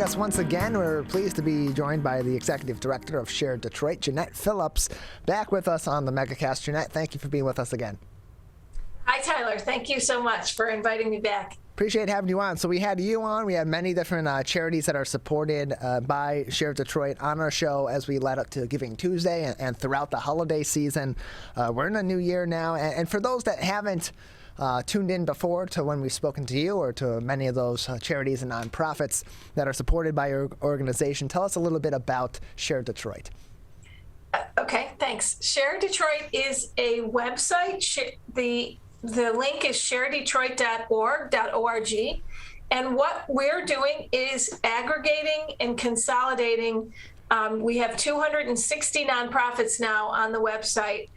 us once again. We're pleased to be joined by the Executive Director of Share Detroit, Janette Phillips, back with us on the Megacast. Janette, thank you for being with us again. Hi, Tyler. Thank you so much for inviting me back. Appreciate having you on. So we had you on. We had many different charities that are supported by Share Detroit on our show as we led up to Giving Tuesday and throughout the holiday season. We're in a new year now. And for those that haven't tuned in before to when we've spoken to you or to many of those charities and nonprofits that are supported by your organization, tell us a little bit about Share Detroit. Okay, thanks. Share Detroit is a website. The link is sharedetroit.org. And what we're doing is aggregating and consolidating. We have 260 nonprofits now on the website.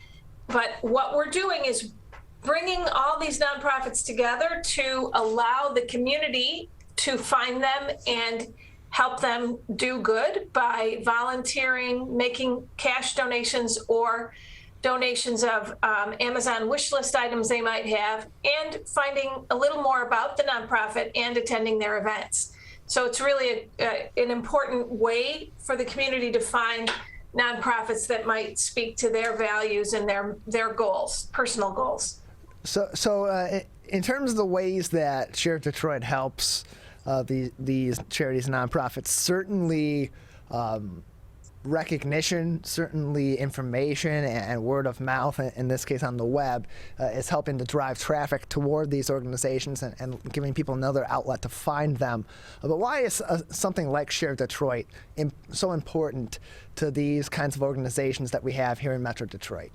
But what we're doing is bringing all these nonprofits together to allow the community to find them and help them do good by volunteering, making cash donations or donations of Amazon wish list items they might have, and finding a little more about the nonprofit and attending their events. So it's really an important way for the community to find nonprofits that might speak to their values and their goals, personal goals. So in terms of the ways that Share Detroit helps these charities and nonprofits, certainly recognition, certainly information and word of mouth, in this case on the web, is helping to drive traffic toward these organizations and giving people another outlet to find them. But why is something like Share Detroit so important to these kinds of organizations that we have here in Metro Detroit?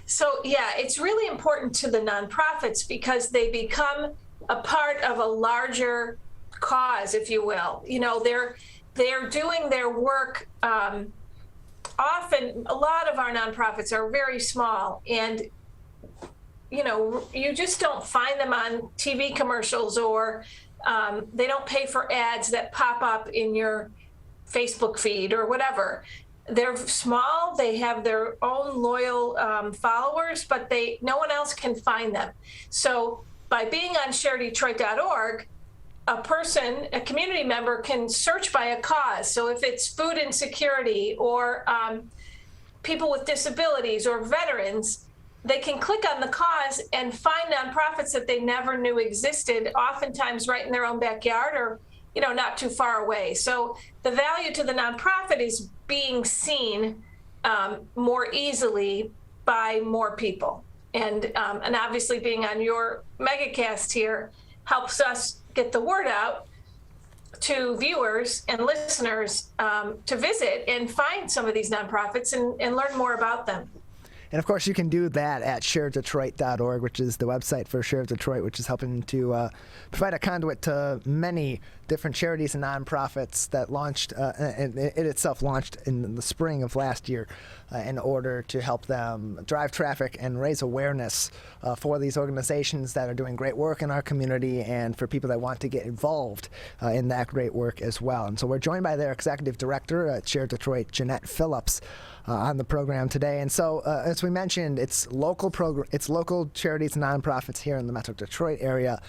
So, yeah, it's really important to the nonprofits because they become a part of a larger cause, if you will. You know, they're doing their work. Often, a lot of our nonprofits are very small, and you know, you just don't find them on TV commercials, or they don't pay for ads that pop up in your Facebook feed or whatever. They're small. They have their own loyal followers, but no one else can find them. So by being on ShareDetroit.org, a community member can search by a cause. So if it's food insecurity or people with disabilities or veterans, they can click on the cause and find nonprofits that they never knew existed, oftentimes right in their own backyard or, you know, not too far away. So the value to the nonprofit is being seen more easily by more people. And obviously being on your Megacast here helps us get the word out to viewers and listeners to visit and find some of these nonprofits and learn more about them. And of course, you can do that at sharedetroit.org, which is the website for Share Detroit, which is helping to provide a conduit to many different charities and nonprofits that launched, and it itself launched in the spring of last year in order to help them drive traffic and raise awareness for these organizations that are doing great work in our community and for people that want to get involved in that great work as well. And so we're joined by their Executive Director at Share Detroit, Janette Phillips, on the program today. And so, as we mentioned, it's local charities and nonprofits here in the Metro Detroit area.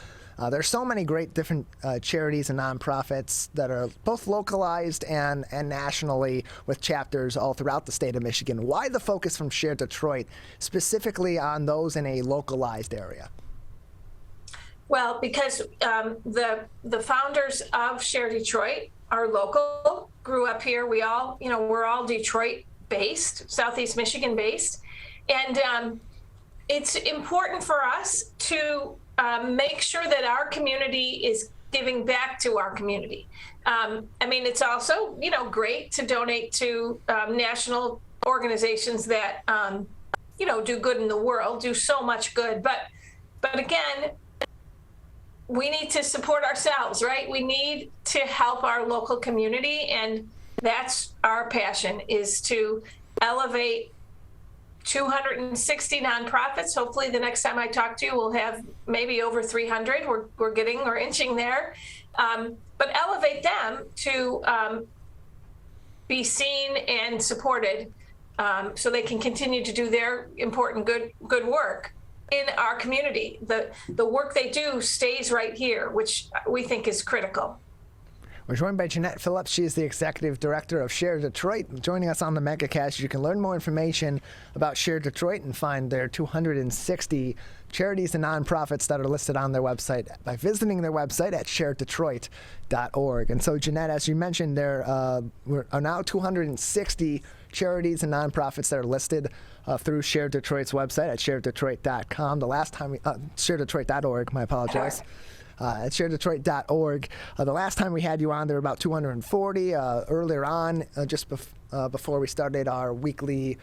There's so many great different charities and nonprofits that are both localized and nationally with chapters all throughout the state of Michigan. Why the focus from Share Detroit specifically on those in a localized area? Well, because the founders of Share Detroit are local, grew up here. We're all Detroit-based, Southeast Michigan-based, and it's important for us to make sure that our community is giving back to our community. It's also, great to donate to national organizations that, do good in the world, do so much good. But again, we need to support ourselves, right? We need to help our local community, and that's our passion, is to elevate 260 nonprofits. Hopefully the next time I talk to you, we'll have maybe over 300. We're inching there. But elevate them to be seen and supported so they can continue to do their important good work in our community. The work they do stays right here, which we think is critical. We're joined by Janette Phillips. She is the Executive Director of Share Detroit. Joining us on the Megacast, you can learn more information about Share Detroit and find their 260 charities and nonprofits that are listed on their website by visiting their website at sharedetroit.org. And so, Jeanette, as you mentioned, there are now 260 charities and nonprofits that are listed through Share Detroit's website at sharedetroit.com. The last time sharedetroit.org, my apologies. At sharedetroit.org. The last time we had you on, there were about 240. Earlier on, before we started our weekly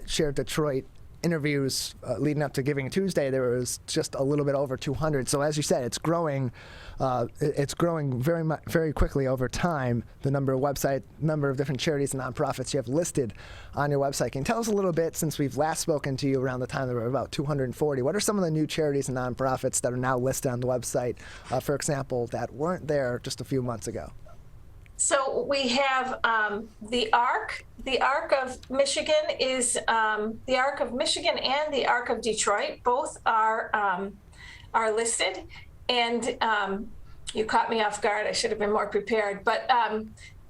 Share Detroit interviews leading up to Giving Tuesday, there was just a little bit over 200. So as you said, it's growing. It's growing very quickly over time. The number of different charities and nonprofits you have listed on your website. Can you tell us a little bit, since we've last spoken to you around the time there were about 240, what are some of the new charities and nonprofits that are now listed on the website, for example, that weren't there just a few months ago? So we have the ARC. The ARC of Michigan is the ARC of Michigan and the ARC of Detroit. Both are listed, and you caught me off guard. I should have been more prepared. But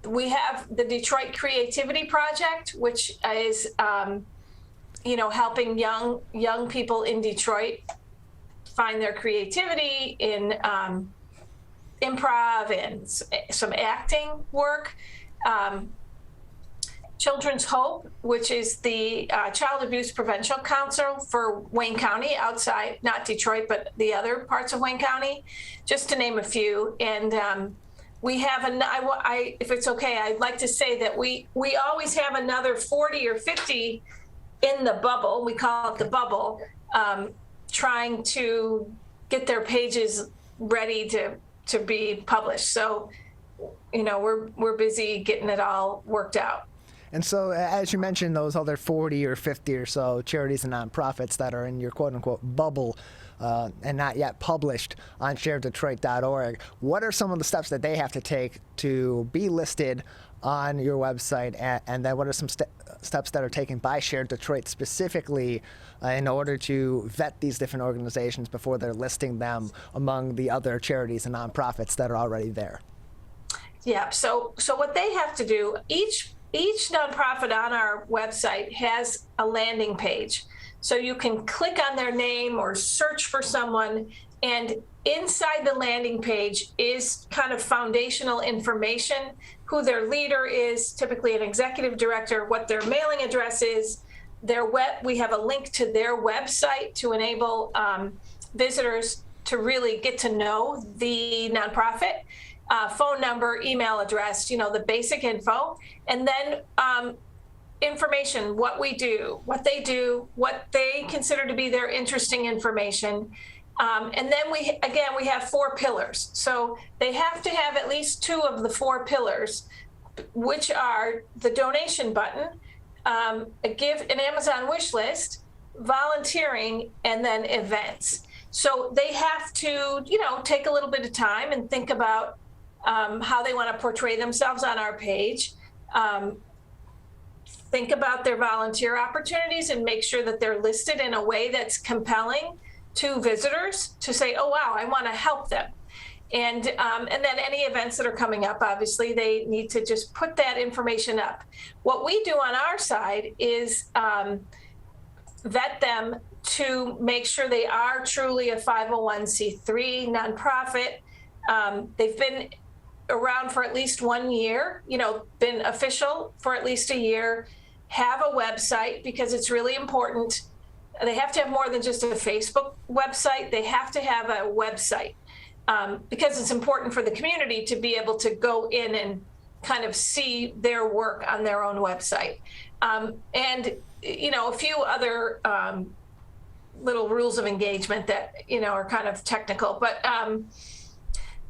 we have the Detroit Creativity Project, which is helping young people in Detroit find their creativity in improv and some acting work. Children's Hope, which is the Child Abuse Prevention Council for Wayne County, outside, not Detroit, but the other parts of Wayne County, just to name a few. And we have, if it's okay, I'd like to say that we always have another 40 or 50 in the bubble. We call it the bubble, trying to get their pages ready to be published. So, we're busy getting it all worked out. And so, as you mentioned, those other 40 or 50 or so charities and nonprofits that are in your quote-unquote bubble and not yet published on sharedetroit.org, what are some of the steps that they have to take to be listed on your website? And then what are some steps that are taken by Share Detroit specifically in order to vet these different organizations before they're listing them among the other charities and nonprofits that are already there? Yeah, so what they have to do, each nonprofit on our website has a landing page. So you can click on their name or search for someone, and inside the landing page is kind of foundational information, who their leader is, typically an executive director, what their mailing address is, we have a link to their website to enable visitors to really get to know the nonprofit. Phone number, email address, the basic info, and then information, what we do, what they do, what they consider to be their interesting information. And then we have 4 pillars. So they have to have at least 2 of the 4 pillars, which are the donation button, an Amazon wish list, volunteering, and then events. So they have to, take a little bit of time and think about how they want to portray themselves on our page. Think about their volunteer opportunities and make sure that they're listed in a way that's compelling to visitors to say, oh, wow, I want to help them. And then any events that are coming up, obviously, they need to just put that information up. What we do on our side is vet them to make sure they are truly a 501c3 nonprofit. They've been around for at least 1 year, been official for at least a year, have a website, because it's really important. They have to have more than just a Facebook website. They have to have a website because it's important for the community to be able to go in and kind of see their work on their own website. And, a few other little rules of engagement that, are kind of technical, but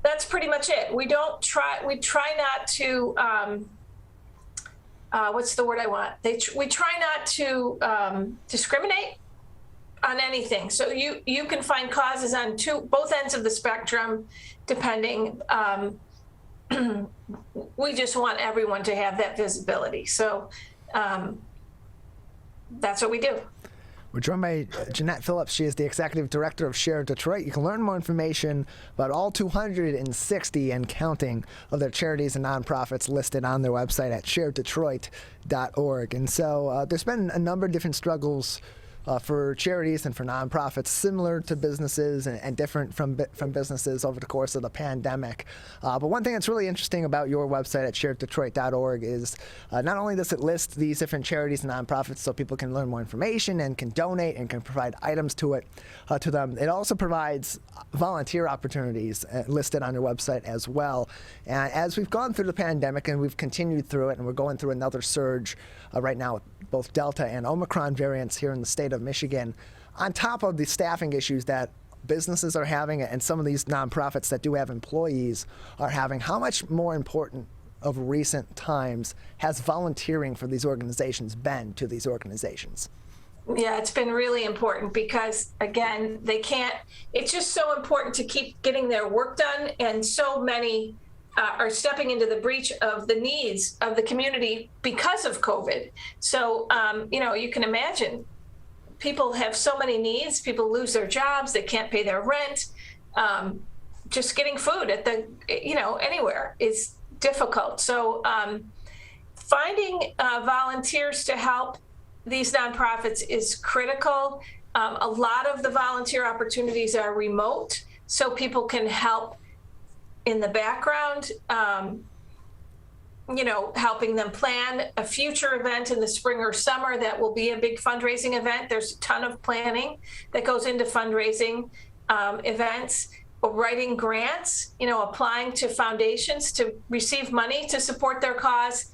that's pretty much it. We try not to, what's the word I want? We try not to discriminate on anything. So you can find causes on both ends of the spectrum, depending. We just want everyone to have that visibility. So that's what we do. We're joined by Janette Phillips. She is the Executive Director of Share Detroit. You can learn more information about all 260 and counting of their charities and nonprofits listed on their website at sharedetroit.org. And so there's been a number of different struggles for charities and for nonprofits, similar to businesses and different from businesses over the course of the pandemic. But one thing that's really interesting about your website at sharedetroit.org is not only does it list these different charities and nonprofits so people can learn more information and can donate and can provide items to them, it also provides volunteer opportunities listed on your website as well. And as we've gone through the pandemic and we've continued through it, and we're going through another surge right now with both Delta and Omicron variants here in the state of Michigan, on top of the staffing issues that businesses are having and some of these nonprofits that do have employees are having, how much more important of recent times has volunteering for these organizations been to these organizations? Yeah, it's been really important because, again, it's just so important to keep getting their work done, and so many are stepping into the breach of the needs of the community because of COVID. So, you can imagine people have so many needs. People lose their jobs. They can't pay their rent. Just getting food at anywhere is difficult. So finding volunteers to help these nonprofits is critical. A lot of the volunteer opportunities are remote, so people can help in the background, helping them plan a future event in the spring or summer that will be a big fundraising event. There's a ton of planning that goes into fundraising events, writing grants, applying to foundations to receive money to support their cause.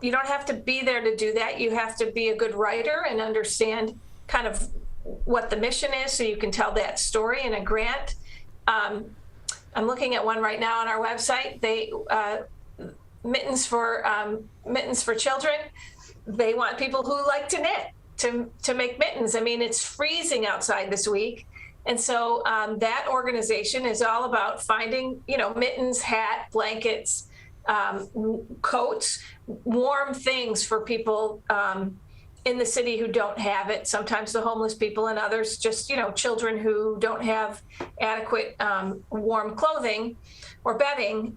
You don't have to be there to do that. You have to be a good writer and understand kind of what the mission is so you can tell that story in a grant. I'm looking at one right now on our website. They mittens for children. They want people who like to knit to make mittens. I mean, it's freezing outside this week, and so that organization is all about finding mittens, hat, blankets, coats, warm things for people in the city who don't have it. Sometimes the homeless people, and others just children who don't have adequate warm clothing or bedding.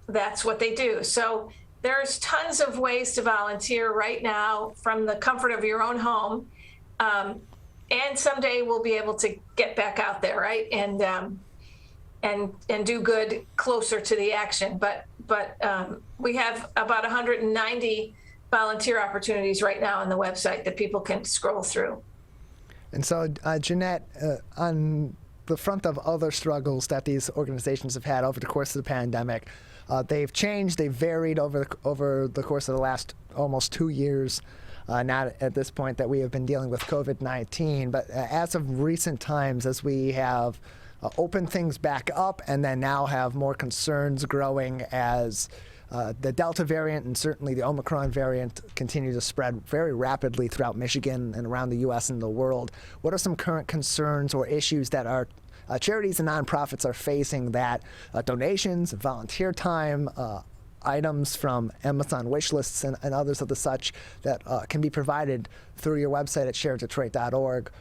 That's what they do. So there's tons of ways to volunteer right now from the comfort of your own home. And someday we'll be able to get back out there, right? And do good closer to the action. But we have about 190 volunteer opportunities right now on the website that people can scroll through. And so, Jeanette, on the front of other struggles that these organizations have had over the course of the pandemic, they've changed, they've varied over the course of the last almost 2 years. Not at this point that we have been dealing with COVID-19, but as of recent times, as we have opened things back up and then now have more concerns growing as the Delta variant and certainly the Omicron variant continue to spread very rapidly throughout Michigan and around the U.S. and the world. What are some current concerns or issues that our charities and nonprofits are facing that donations, volunteer time, items from Amazon wish lists and others of the such that can be provided through your website at sharedetroit.org?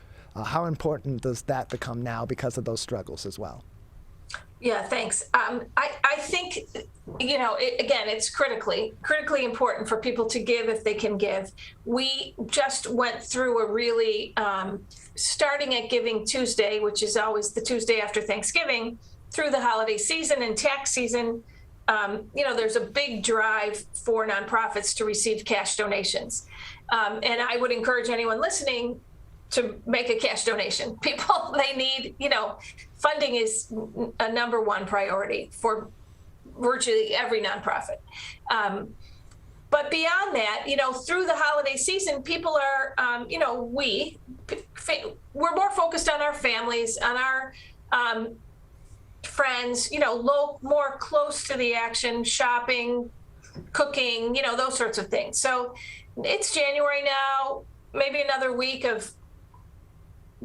How important does that become now because of those struggles as well? Yeah, thanks. I think, again, it's critically important for people to give if they can give. We just went through a really, starting at Giving Tuesday, which is always the Tuesday after Thanksgiving, through the holiday season and tax season. There's a big drive for nonprofits to receive cash donations. And I would encourage anyone listening to make a cash donation. People, they need, funding is a number one priority for virtually every nonprofit. But beyond that, through the holiday season, people are, we're more focused on our families, on our friends, more close to the action, shopping, cooking, those sorts of things. So it's January now, maybe another week of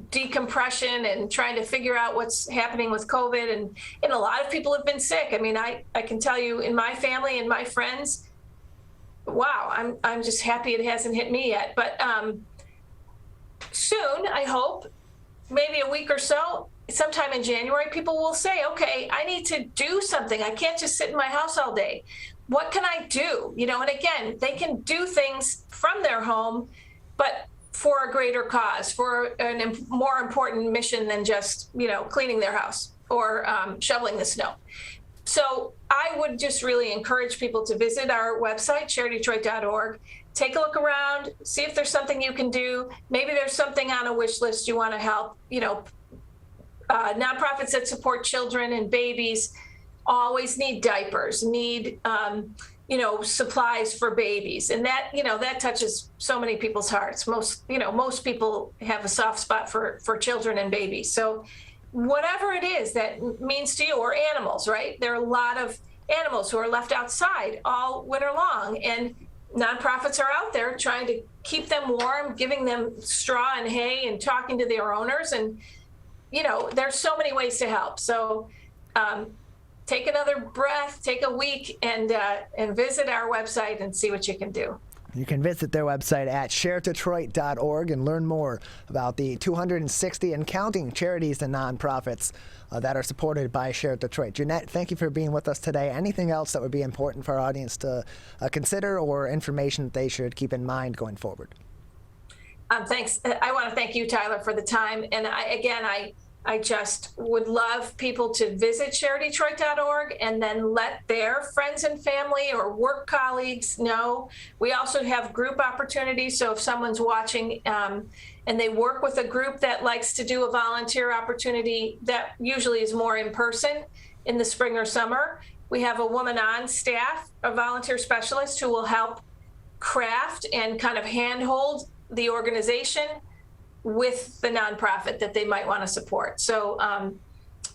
decompression and trying to figure out what's happening with COVID. And a lot of people have been sick. I mean, I can tell you in my family and my friends, wow, I'm just happy it hasn't hit me yet. But soon, I hope, maybe a week or so, sometime in January, people will say, okay, I need to do something. I can't just sit in my house all day. What can I do? And again, they can do things from their home, but for a greater cause, for a more important mission than just, cleaning their house or shoveling the snow. So I would just really encourage people to visit our website, sharedetroit.org. Take a look around, see if there's something you can do. Maybe there's something on a wish list you want to help. Nonprofits that support children and babies always need diapers, need supplies for babies, and that touches so many people's hearts. Most people have a soft spot for children and babies. So whatever it is that means to you, or animals, right? There are a lot of animals who are left outside all winter long, and nonprofits are out there trying to keep them warm, giving them straw and hay, and talking to their owners. And there's so many ways to help. So take another breath, take a week, and visit our website and see what you can do. You can visit their website at sharedetroit.org and learn more about the 260 and counting charities and nonprofits that are supported by Share Detroit. Jeanette, thank you for being with us today. Anything else that would be important for our audience to consider, or information that they should keep in mind going forward? Thanks. I want to thank you, Tyler, for the time. And I just would love people to visit sharedetroit.org and then let their friends and family or work colleagues know. We also have group opportunities. So if someone's watching and they work with a group that likes to do a volunteer opportunity, that usually is more in person in the spring or summer, we have a woman on staff, a volunteer specialist, who will help craft and kind of handhold the organization with the nonprofit that they might want to support. So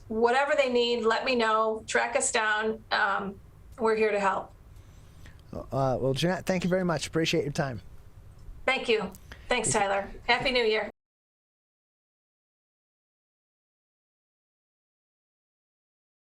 whatever they need, let me know, track us down. We're here to help. Well, Jeanette, thank you very much. Appreciate your time. Thank you. Thanks, Tyler. Happy New Year.